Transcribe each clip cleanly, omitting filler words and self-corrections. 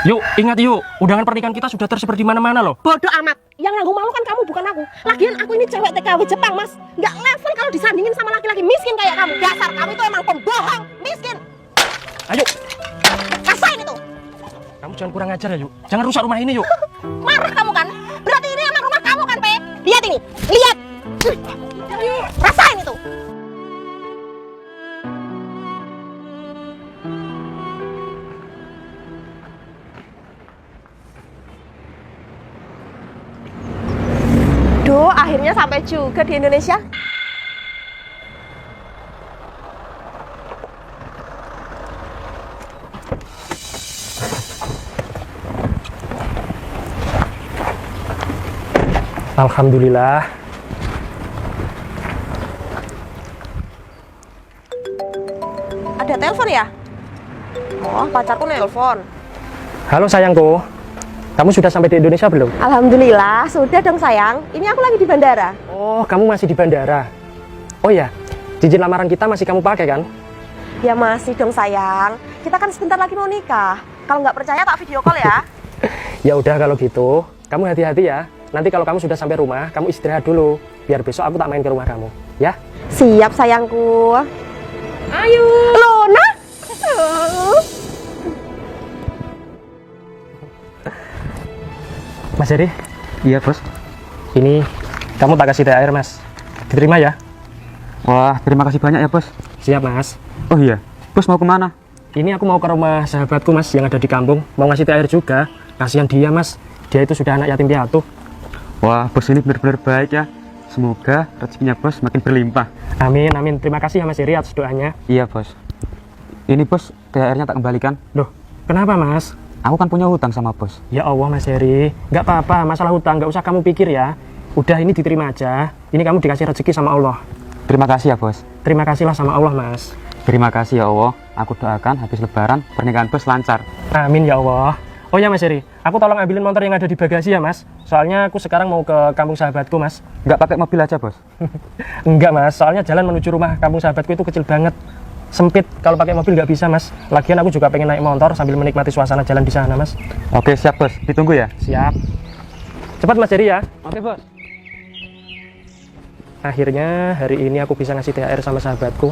Yuk, ingat yuk, undangan pernikahan kita sudah tersebar di mana-mana loh. Bodoh amat. Yang nanggung malu kan kamu, bukan aku. Lagian aku ini cewek TKW Jepang, Mas. Nggak level kalau disandingin sama laki-laki miskin kayak kamu. Dasar kamu itu emang pembohong, miskin. Ayo, Rasain itu. kamu jangan kurang ajar ya yuk. Jangan rusak rumah ini yuk. Marah kamu kan? Berarti ini emang rumah kamu kan, Pe? Lihat ini, lihat. Rasain itu. Duh, akhirnya sampai juga di Indonesia. Alhamdulillah. Ada telepon ya? Oh, pacarku nelpon. Halo sayangku, kamu sudah sampai di Indonesia belum? Alhamdulillah, sudah dong sayang. Ini aku lagi di bandara. Oh, kamu masih di bandara. Oh ya, cincin lamaran kita masih kamu pakai kan? Ya masih dong sayang. Kita kan sebentar lagi mau nikah. Kalau nggak percaya tak video call ya. Ya udah kalau gitu, kamu hati-hati ya. Nanti kalau kamu sudah sampai rumah, kamu istirahat dulu. Biar besok aku tak main ke rumah kamu, ya? Siap sayangku. Ayo. Luna. Mas Heri, Iya bos. ini kamu tak kasih THR mas. Diterima ya? Wah terima kasih banyak ya bos. Siap mas. Oh iya, bos mau kemana? Ini aku mau ke rumah sahabatku mas yang ada di kampung. Mau ngasih THR juga. Kasihan dia mas. Dia itu sudah anak yatim piatu. Wah bos ini benar-benar baik ya. Semoga rezekinya bos makin berlimpah. Amin, amin. Terima kasih ya mas Heri atas doanya. Iya bos. Ini bos THR-nya tak kembalikan. Loh, kenapa mas? Aku kan punya hutang sama bos. Ya Allah mas Heri, nggak apa-apa, masalah hutang nggak usah kamu pikir ya. Udah ini diterima aja, ini kamu dikasih rezeki sama Allah. Terima kasih ya bos. Terima kasihlah sama Allah mas. Terima kasih ya Allah. Aku doakan habis lebaran pernikahan bos lancar. Amin ya Allah. Oh ya mas Heri, aku tolong ambilin motor yang ada di bagasi ya mas. Soalnya aku sekarang mau ke kampung sahabatku mas. Nggak pakai mobil aja bos. Enggak mas, soalnya jalan menuju rumah kampung sahabatku itu kecil banget. Sempit, kalau pakai mobil nggak bisa mas. Lagian aku juga pengen naik motor sambil menikmati suasana jalan di sana mas. Oke siap bos, ditunggu ya. Siap. Cepat mas Heri ya. Oke bos. Akhirnya hari ini aku bisa ngasih THR sama sahabatku.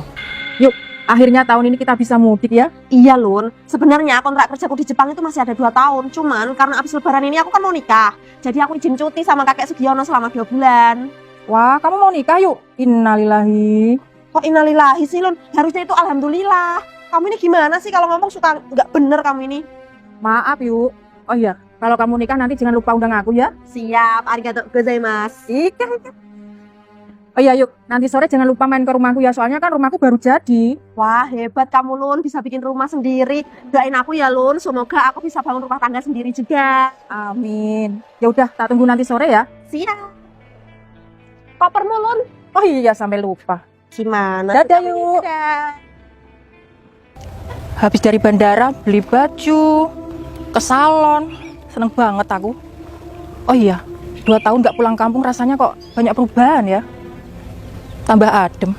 Yuk, akhirnya tahun ini kita bisa mudik ya. Iya Lun, sebenarnya kontrak kerjaku di Jepang itu masih ada 2 tahun. Cuman karena abis lebaran ini aku kan mau nikah. Jadi aku izin cuti sama kakek Sugiono selama 2 bulan. Wah, kamu mau nikah yuk. Innalillahi. Kok innalillahi sih Lun? Harusnya itu alhamdulillah. Kamu ini gimana sih kalau ngomong suka nggak bener kamu ini? Maaf yuk. Oh iya, kalau kamu nikah nanti jangan lupa undang aku ya. Siap, arigato gozaimasu. Ika. Oh iya yuk, nanti sore jangan lupa main ke rumahku ya. Soalnya kan rumahku baru jadi. Wah hebat kamu Lun, bisa bikin rumah sendiri. Doain aku ya Lun, semoga aku bisa bangun rumah tangga sendiri juga. Amin. Ya udah, tak tunggu nanti sore ya. Siap. Kopermu Lun. Oh iya, sampai lupa. Gimana? Dadah yuk. Dadah. Habis dari bandara beli baju, ke salon, seneng banget aku. Oh iya, 2 tahun nggak pulang kampung rasanya kok banyak perubahan ya. Tambah adem.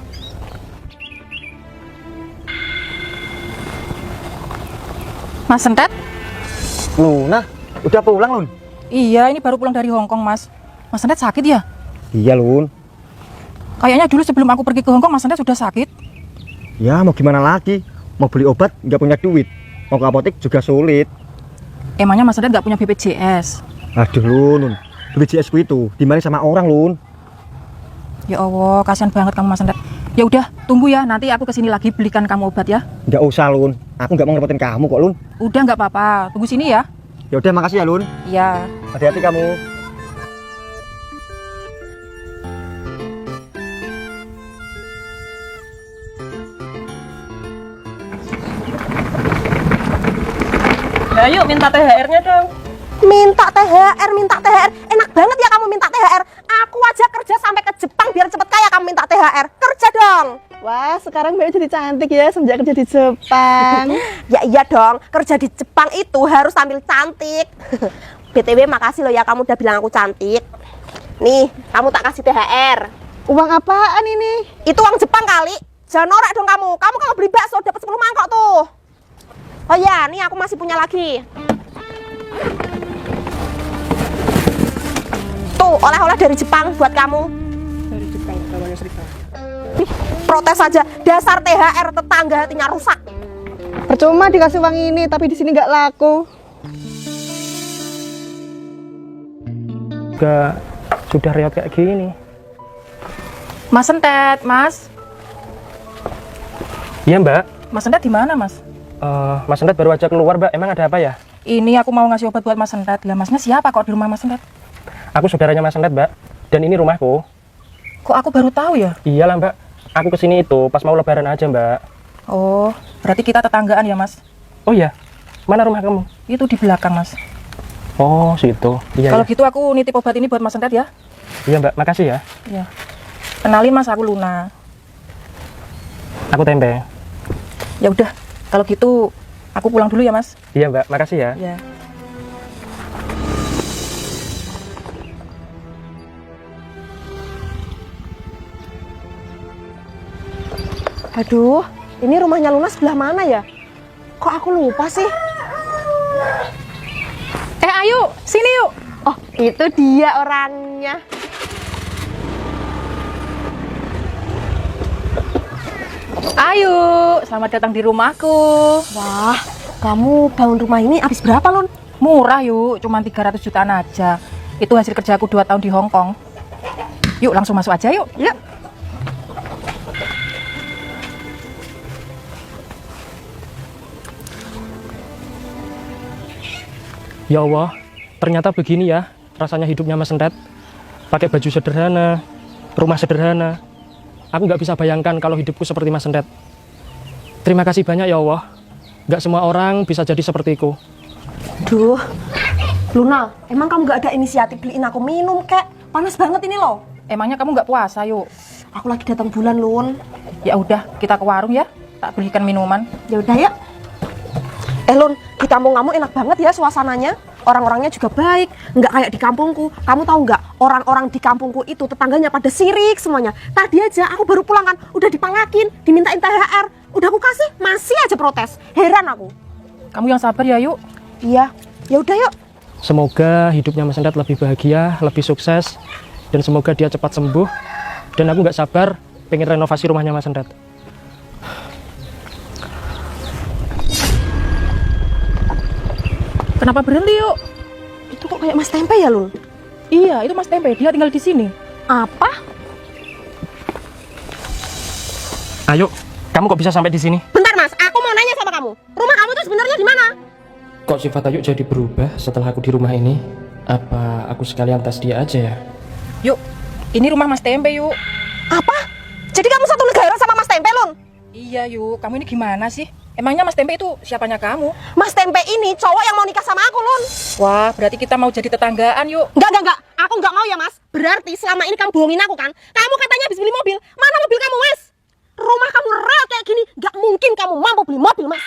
Mas Sentet? Luna, udah pulang Lun? Iya, ini baru pulang dari Hongkong Mas. Mas Sentet sakit ya? Iya Lun. Kayaknya dulu sebelum aku pergi ke Hongkong Mas Sentet sudah sakit. Ya mau gimana lagi? Mau beli obat nggak punya duit. Mau ke apotek juga sulit. Emangnya Mas Sentet nggak punya BPJS? Aduh Lun, BPJS ku itu dimarahin sama orang Lun. Ya Allah, kasihan banget kamu Mas Sentet. Ya udah, tunggu ya, nanti aku kesini lagi belikan kamu obat ya. Nggak usah Lun, aku nggak mau ngerepotin kamu kok Lun. Udah nggak apa-apa, tunggu sini ya. Ya udah makasih ya Lun. Iya. Hati-hati kamu. Ayo minta THR-nya dong. Minta THR. Enak banget ya kamu minta THR. Aku aja kerja sampai ke Jepang biar cepet kaya kamu minta THR. Kerja dong. Wah, sekarang Mbak jadi cantik ya semenjak kerja di Jepang. Ya iya dong, kerja di Jepang itu harus tampil cantik. BTW makasih loh ya kamu udah bilang aku cantik. Nih, kamu tak kasih THR. Uang apaan ini? Itu uang Jepang kali. Jangan norak dong kamu. Kamu kalau beli bakso dapat 10 mangkok tuh. Oh ya, nih aku masih punya lagi. Tuh, oleh-oleh dari Jepang buat kamu. Dari Jepang, namanya Serikaya. Ih, protes aja. Dasar THR tetangga hatinya rusak. Percuma dikasih uang ini, tapi di sini nggak laku. Juga sudah reot kayak gini. Mas Sentet, Mas. Iya mbak. Mas Sentet di mana, Mas? Mas Sendet baru aja keluar mbak. Emang ada apa ya? Ini aku mau ngasih obat buat Mas Sentet. Lah, Masnya siapa kok di rumah Mas Sentet? Aku saudaranya Mas Sendet mbak. Dan ini rumahku. Kok aku baru tahu ya? Iyalah mbak. Aku kesini itu pas mau lebaran aja mbak. Oh, berarti kita tetanggaan ya, Mas? Oh iya. Mana rumah kamu? Itu di belakang, Mas. Oh situ. Iya. Kalau Iya. gitu aku nitip obat ini buat Mas Sentet ya. Iya mbak. Makasih ya. Iya. Kenalin Mas, aku Luna. Aku Tempe. Ya udah, kalau gitu aku pulang dulu ya, Mas. Iya mbak. Makasih ya. Ya. Aduh, ini rumahnya Luna sebelah mana ya? Kok aku lupa sih? Ayo, sini yuk. Oh, itu dia orangnya. Ayo, selamat datang di rumahku. Wah, kamu bangun rumah ini habis berapa, Lun? Murah yuk, cuma 300 jutaan aja. Itu hasil kerjaku 2 tahun di Hong Kong. Yuk, langsung masuk aja yuk. Yuk. Ya Allah. Ternyata begini ya. Rasanya hidupnya Mas Sendet. Pakai baju sederhana. Rumah sederhana. Aku nggak bisa bayangkan kalau hidupku seperti Mas Sendet. Terima kasih banyak ya Allah. Nggak semua orang bisa jadi sepertiku. Duh, Luna, emang kamu gak ada inisiatif beliin aku minum, kek? Panas banget ini loh. Emangnya kamu nggak puasa yuk? Aku lagi datang bulan, Lun. Ya udah, kita ke warung ya. Tak belikan minuman. Ya udah ya. Lun, di kampung kamu enak banget ya suasananya. Orang-orangnya juga baik, nggak kayak di kampungku. Kamu tahu nggak, orang-orang di kampungku itu tetangganya pada sirik semuanya. Tadi aja aku baru pulang kan, udah dipalakin, dimintain THR. Udah aku kasih, masih aja protes. Heran aku. Kamu yang sabar ya yuk. Iya, ya udah yuk. Semoga hidupnya Mas Sendet lebih bahagia, lebih sukses. Dan semoga dia cepat sembuh. Dan aku nggak sabar pengen renovasi rumahnya Mas Sendet. Kenapa berhenti yuk? Itu kok kayak Mas Tempe ya, Lun? Iya, itu Mas Tempe. Dia tinggal di sini. Apa? Ayo, kamu kok bisa sampai di sini? Bentar Mas, aku mau nanya sama kamu. Rumah kamu tuh sebenarnya di mana? Kok sifat Ayu jadi berubah setelah aku di rumah ini? Apa aku sekalian tes dia aja ya? Yuk, ini rumah Mas Tempe yuk. Apa? Jadi kamu satu negara sama Mas Tempe, Lun? Iya yuk, kamu ini gimana sih? Emangnya Mas Tempe itu siapanya kamu? Mas Tempe ini cowok yang mau nikah sama aku, Lun. Wah, berarti kita mau jadi tetanggaan yuk. Enggak. Aku enggak mau ya, Mas. Berarti selama ini kamu bohongin aku kan? Kamu katanya habis beli mobil. Mana mobil kamu, Mas? Rumah kamu real kayak gini. Enggak mungkin kamu mampu beli mobil, Mas.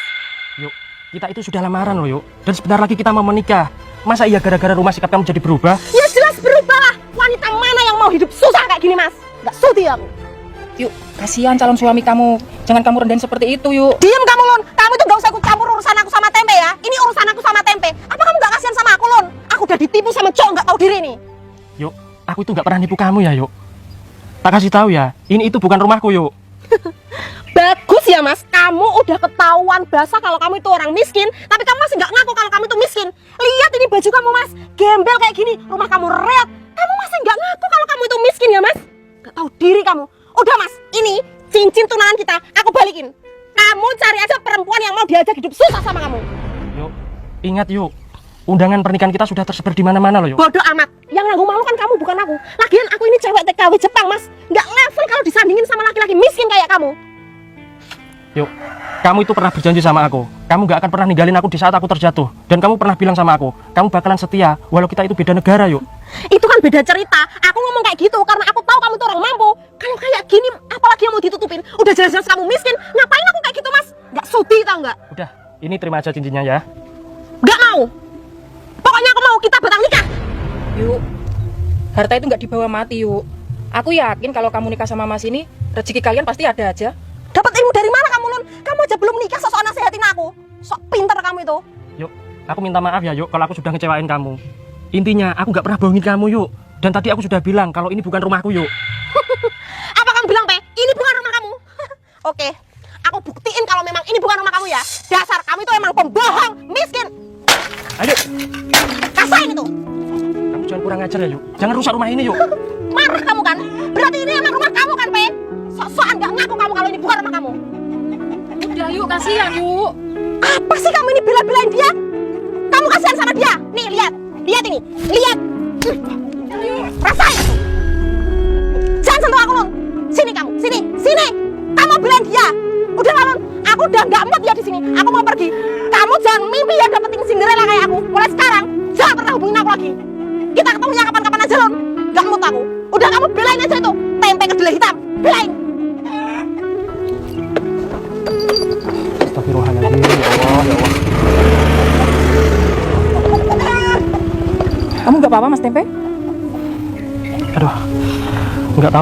Yuk, kita itu sudah lamaran loh yuk. Dan sebentar lagi kita mau menikah. Masa iya gara-gara rumah sikap kamu jadi berubah? Ya jelas berubah lah. Wanita mana yang mau hidup susah kayak gini, Mas? Enggak sudi aku. Yuk, kasihan calon suami kamu. Jangan kamu rendahin seperti itu yuk. Diam kamu, Lun. Kamu itu enggak usah ikut campur urusan aku sama Tempe ya. Ini urusan aku sama Tempe. Apa kamu enggak kasihan sama aku, Lun? Aku udah ditipu sama cowok enggak tahu diri nih. Yuk, aku itu nggak pernah nipu kamu ya yuk. Tak kasih tahu ya, ini itu bukan rumahku yuk. Bagus ya Mas, kamu udah ketahuan basah kalau kamu itu orang miskin, tapi kamu masih nggak ngaku kalau kamu itu miskin. Lihat ini baju kamu Mas, gembel kayak gini, rumah kamu reot. Kamu masih nggak ngaku kalau kamu itu miskin ya Mas? Nggak tahu diri kamu. Udah Mas, ini cincin tunangan kita, aku balikin. Kamu cari aja perempuan yang mau diajak hidup susah sama kamu. Yuk, ingat yuk, undangan pernikahan kita sudah tersebar di mana-mana loh yuk. Bodoh amat, yang nanggung malu kan kamu bukan aku. Lagian aku ini cewek TKW Jepang Mas, nggak level kalau disandingin sama laki-laki miskin kayak kamu. Yuk, kamu itu pernah berjanji sama aku. Kamu gak akan pernah ninggalin aku di saat aku terjatuh. Dan kamu pernah bilang sama aku, kamu bakalan setia walau kita itu beda negara yuk. Itu kan beda cerita. Aku ngomong kayak gitu karena aku tahu kamu tuh orang mampu. Kalau kayak gini, apalagi yang mau ditutupin? Udah jelas-jelas kamu miskin. Ngapain aku kayak gitu, Mas? Gak sudi tau nggak? Udah, ini terima aja cincinnya ya. Gak mau. Pokoknya aku mau kita batal nikah. Yuk, harta itu nggak dibawa mati yuk. Aku yakin kalau kamu nikah sama Mas ini, rezeki kalian pasti ada aja. Dapat ilmu dari mana kamu, Lun? Kamu aja belum nikah sok nasehatin aku. Sok pinter kamu itu. Yuk, aku minta maaf ya yuk kalau aku sudah ngecewain kamu. Intinya, aku gak pernah bohongin kamu yuk. Dan tadi aku sudah bilang kalau ini bukan rumahku, yuk. Apa kamu bilang, Pe? Ini bukan rumah kamu. Oke, aku buktiin kalau memang ini bukan rumah kamu ya. Dasar kamu itu emang pembohong, miskin. Ayo, Rasain itu. kamu jangan kurang ajar ya, yuk. Jangan rusak rumah ini, yuk. Marah kamu kan? Berarti ini emang rumah kamu kan, Pe? Sok-sokan gak ngaku kamu kalau ini bukan rumah kamu. Udah yuk, kasihan yuk. Apa sih kamu ini bela-belain dia? Kamu kasihan sama dia. Nih, lihat. Lihat ini. Lihat. Rasain itu. Jangan sentuh aku, Lun. Sini kamu. Sini. Sini. Kamu belain dia. Udah lah, Lun. Aku udah gak mood ya di sini. Aku mau pergi. Kamu jangan mimpi ya dapetin Cinderella kayak aku. Mulai sekarang, jangan pernah hubungin aku lagi. Kita ketemunya kapan-kapan aja, Lun. Gak mood aku. Udah kamu belain aja itu. Tempe kedelai hitam. Belain. Astagfirullahaladzim, ya Allah, ya Allah. Kamu nggak apa-apa Mas Tempe? Aduh, nggak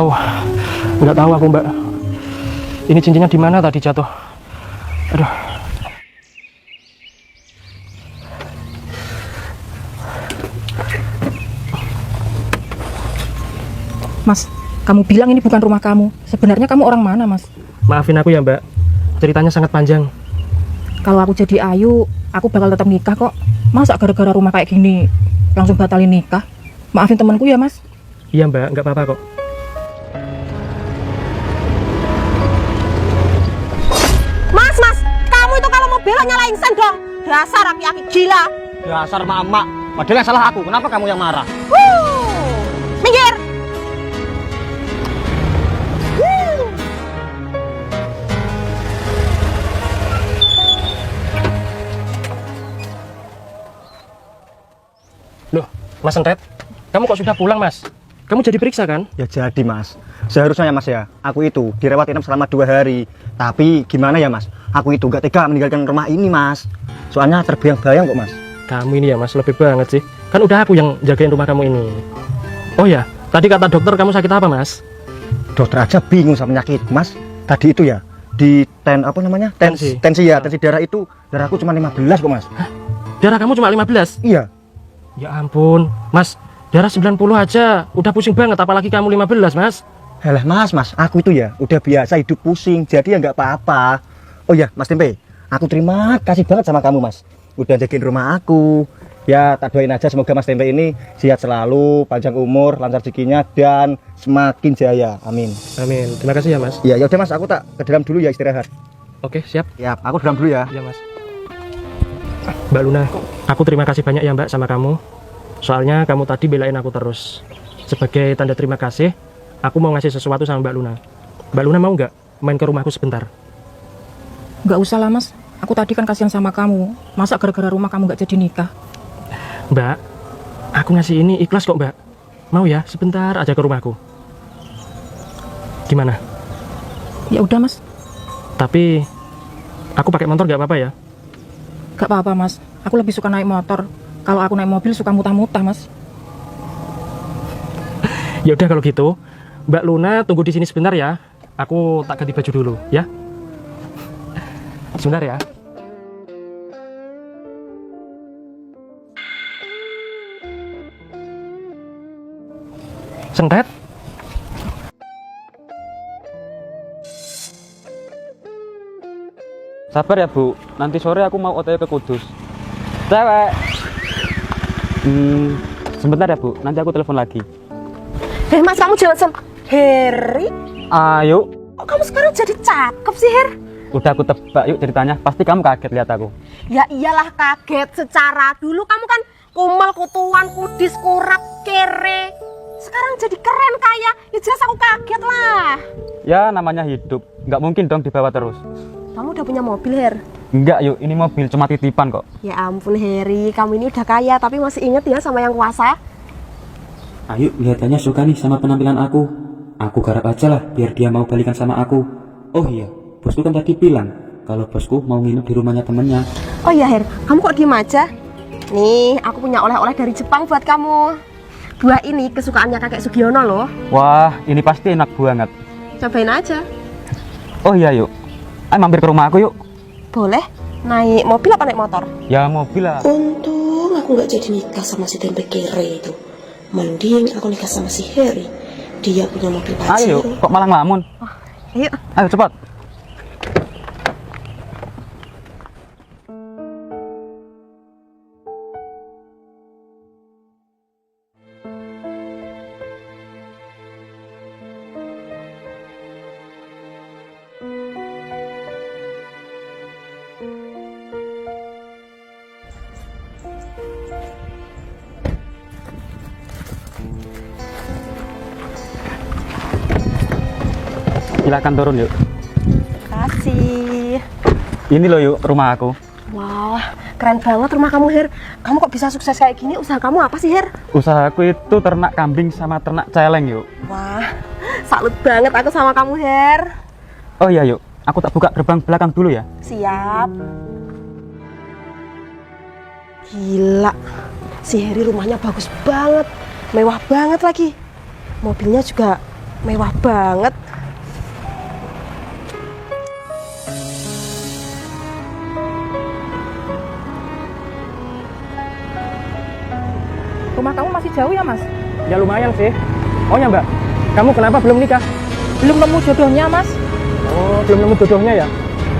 tahu aku Mbak. Ini cincinnya di mana tadi jatuh? Aduh. Mas, kamu bilang ini bukan rumah kamu. Sebenarnya kamu orang mana, Mas? Maafin aku ya Mbak, ceritanya sangat panjang. Kalau aku jadi Ayu, aku bakal tetap nikah kok. Masa gara-gara rumah kayak gini langsung batalin nikah? Maafin temanku ya, Mas. Iya Mbak, nggak apa-apa kok. Mas, kamu itu kalau mau bela nyalain sen dong. Dasar aki-aki gila. Dasar mama. Padahal yang salah aku. Kenapa kamu yang marah? Minggir. Loh, Mas Sentet, kamu kok sudah pulang Mas? Kamu jadi periksa kan? Ya jadi Mas. Seharusnya ya Mas ya. Aku itu dirawat inap selama 2 hari. Tapi gimana ya Mas? Aku itu gak tega meninggalkan rumah ini Mas. Soalnya terbayang-bayang kok Mas. Kamu ini ya Mas, lebih banget sih. Kan udah aku yang jagain rumah kamu ini. Oh ya, tadi kata dokter kamu sakit apa Mas? Dokter aja bingung sama penyakit Mas. Tadi itu ya di Tensi. tensi ya, tensi darah itu darahku cuma 15 kok Mas. Hah? Darah kamu cuma 15? Iya. Ya ampun, Mas, darah 90 aja udah pusing banget, apalagi kamu 15 Mas. Helah Mas, aku itu ya udah biasa hidup pusing, jadi ya nggak apa-apa. Oh ya Mas Tempe, aku terima kasih banget sama kamu Mas. Udah jagain rumah aku. Ya tak doain aja semoga Mas Tempe ini sehat selalu, panjang umur, lancar rezekinya dan semakin jaya. Amin. Amin, terima kasih ya Mas. Ya udah Mas, aku tak ke dalam dulu ya istirahat. Oke, siap. Ya, aku ke dalam dulu ya. Ya Mas. Mbak Luna, aku terima kasih banyak ya Mbak sama kamu. Soalnya kamu tadi belain aku terus. Sebagai tanda terima kasih, aku mau ngasih sesuatu sama Mbak Luna. Mbak Luna mau nggak main ke rumahku sebentar? Nggak usah lah, Mas. Aku tadi kan kasihan sama kamu. Masa gara-gara rumah kamu nggak jadi nikah? Mbak, aku ngasih ini ikhlas kok Mbak. Mau ya sebentar aja ke rumahku. Gimana? Ya udah, Mas. Tapi aku pakai motor nggak apa-apa ya? Gak apa-apa, Mas. Aku lebih suka naik motor. Kalau aku naik mobil suka muntah-muntah, Mas. Ya udah kalau gitu, Mbak Luna tunggu di sini sebentar ya. Aku tak ganti baju dulu ya. Sebentar ya. Sentet. Sabar ya Bu, nanti sore aku mau OTW ke Kudus. Cewek. Sebentar ya Bu, nanti aku telepon lagi. Mas, kamu jangan Heri, Ayo, kok kamu sekarang jadi cakep sih, Her? udah aku tebak yuk ceritanya. Pasti kamu kaget lihat aku. Ya iyalah kaget. Secara dulu kamu kan kumal, kutuan, kudis, kurap, kere. Sekarang jadi keren kaya. Ya jelas aku kaget lah. Ya namanya hidup, nggak mungkin dong dibawa terus. Kamu udah punya mobil, Her? Enggak yuk, ini mobil cuma titipan kok. Ya ampun, Heri, kamu ini udah kaya tapi masih inget ya sama yang kuasa. Ayo, kelihatannya suka nih sama penampilan aku. Aku garap aja lah biar dia mau balikan sama aku. Oh iya, bosku kan tadi bilang kalau bosku mau nginep di rumahnya temennya. Oh iya, Her, kamu kok diem aja? Nih, aku punya oleh-oleh dari Jepang buat kamu. Buah ini kesukaannya kakek Sugiono loh. Wah, ini pasti enak banget. Cobain aja. Oh iya yuk, ayo mampir ke rumah aku yuk. Boleh? Naik mobil apa naik motor? Ya mobil lah. Untung aku nggak jadi nikah sama si tempe kere itu. Mending aku nikah sama si Harry. Dia punya mobil Ayo, Pajero. yuk. Kok malah ngelamun? Ayo. Ayo cepat. Silakan turun yuk. Kasih. Ini loh yuk rumah aku. Wah, keren banget rumah kamu, Her. Kamu kok bisa sukses kayak gini? Usaha kamu apa sih, Her? Usahaku itu ternak kambing sama ternak celeng yuk. Wah, salut banget aku sama kamu, Her. Oh iya yuk, aku tak buka gerbang belakang dulu ya. Siap. Gila, si Harry rumahnya bagus banget, mewah banget lagi. Mobilnya juga mewah banget. Rumah kamu masih jauh ya, Mas? Ya lumayan sih. Oh ya Mbak, kamu kenapa belum nikah? Belum nemu jodohnya, Mas. Oh, belum nemu jodohnya ya?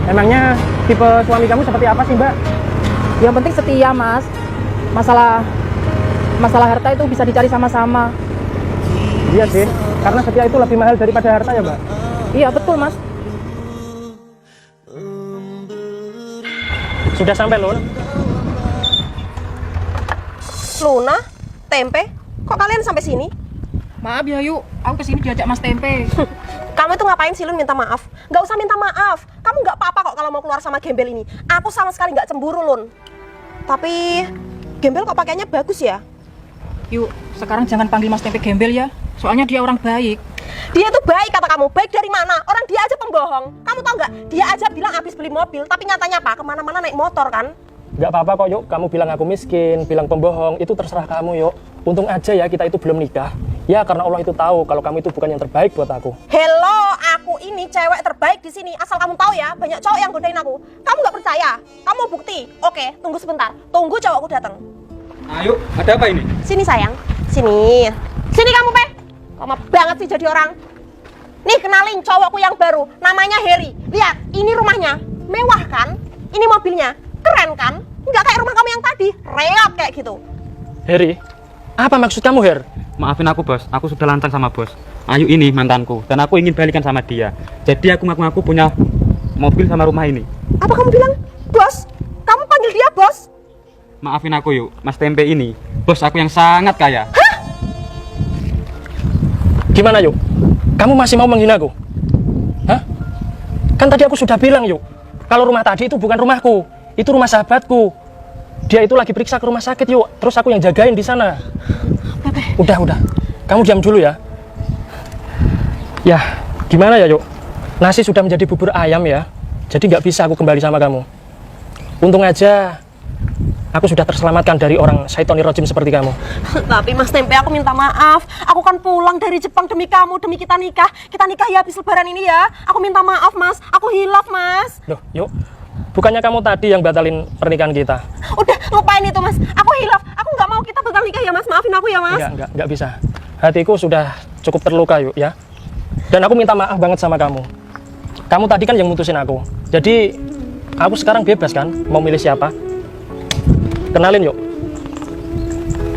Emangnya tipe suami kamu seperti apa sih Mbak? Yang penting setia, Mas. Masalah harta itu bisa dicari sama-sama. Iya sih, karena setia itu lebih mahal daripada harta ya Mbak. Iya, betul, Mas. Sudah sampai Lun? Luna, Tempe, kok kalian sampai sini? Maaf ya, yuk. Aku kesini diajak Mas Tempe. Kamu itu ngapain sih, Lun, minta maaf? Nggak usah minta maaf. Kamu nggak apa-apa kok kalau mau keluar sama Gembel ini. Aku sama sekali nggak cemburu, Lun. Tapi Gembel kok pakainya bagus ya? Yuk, sekarang jangan panggil Mas Tempe Gembel ya. Soalnya dia orang baik. Dia tuh baik kata kamu. Baik dari mana? Orang dia aja pembohong. Kamu tau nggak? Dia aja bilang habis beli mobil, tapi nyatanya apa? Kemana-mana naik motor kan? Nggak apa-apa kok yuk, kamu bilang aku miskin, bilang pembohong, itu terserah kamu yuk. Untung aja ya kita itu belum nikah. Ya karena Allah itu tahu kalau kamu itu bukan yang terbaik buat aku. Hello, aku ini cewek terbaik di sini. Asal kamu tahu ya, banyak cowok yang godain aku. Kamu nggak percaya? Kamu mau bukti? Oke, tunggu sebentar. Tunggu cowokku datang. Ayo, ada apa ini? Sini sayang, sini. Sini kamu, Pe. Lama banget sih jadi orang. Nih, kenalin cowokku yang baru. Namanya Harry. Lihat, ini rumahnya. Mewah kan? Ini mobilnya. Keren kan? Nggak kayak rumah kamu yang tadi. Reot kayak gitu. Harry, apa maksud kamu Her? Maafin aku bos, aku sudah lantang sama bos. Ayu ini mantanku, dan aku ingin balikan sama dia. Jadi aku ngaku-ngaku punya mobil sama rumah ini. Apa kamu bilang? Bos? Kamu panggil dia bos? Maafin aku yuk, Mas Tempe ini bos aku yang sangat kaya. Gimana yuk? Kamu masih mau menghina aku? Hah? Kan tadi aku sudah bilang yuk, kalau rumah tadi itu bukan rumahku, itu rumah sahabatku. Dia itu lagi periksa ke rumah sakit yuk, terus aku yang jagain di sana. Udah, kamu diam dulu ya. Ya, gimana ya yuk? Nasi sudah menjadi bubur ayam ya, jadi nggak bisa aku kembali sama kamu. Untung aja aku sudah terselamatkan dari orang syaitonir rajim seperti kamu. Tapi Mas Tempe, aku minta maaf. Aku kan pulang dari Jepang demi kamu, demi kita nikah. Kita nikah ya habis lebaran ini ya. Aku minta maaf Mas, aku hilaf Mas. Loh, yuk. Bukannya kamu tadi yang batalin pernikahan kita? Udah, lupain itu Mas. Aku hilaf. Aku nggak mau kita batal nikah ya Mas. Maafin aku ya Mas. Enggak bisa. Hatiku sudah cukup terluka yuk ya. Dan aku minta maaf banget sama kamu. Kamu tadi kan yang mutusin aku. Jadi aku sekarang bebas kan mau milih siapa. Kenalin yuk.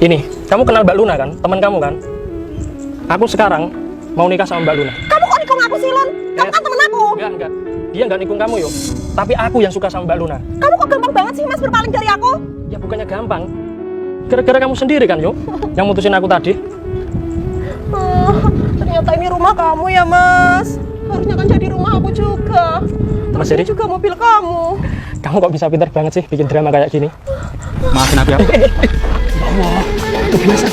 Ini, kamu kenal Mbak Luna kan? Teman kamu kan? Aku sekarang mau nikah sama Mbak Luna. Kamu kok nikung aku sih Lon? Kamu kan temen aku. Enggak. Dia nggak nikung kamu yuk. Tapi aku yang suka sama Mbak Luna. Kamu kok gampang banget sih Mas berpaling dari aku? Ya bukannya gampang. Gara-gara kamu sendiri kan yuk yang mutusin aku tadi. Ternyata ini rumah kamu ya Mas. Harusnya kan jadi rumah aku juga. Terus Mas ini Heri? juga mobil kamu. Kamu kok bisa pintar banget sih bikin drama kayak gini? Maafin aku ya. Allah, itu biasa.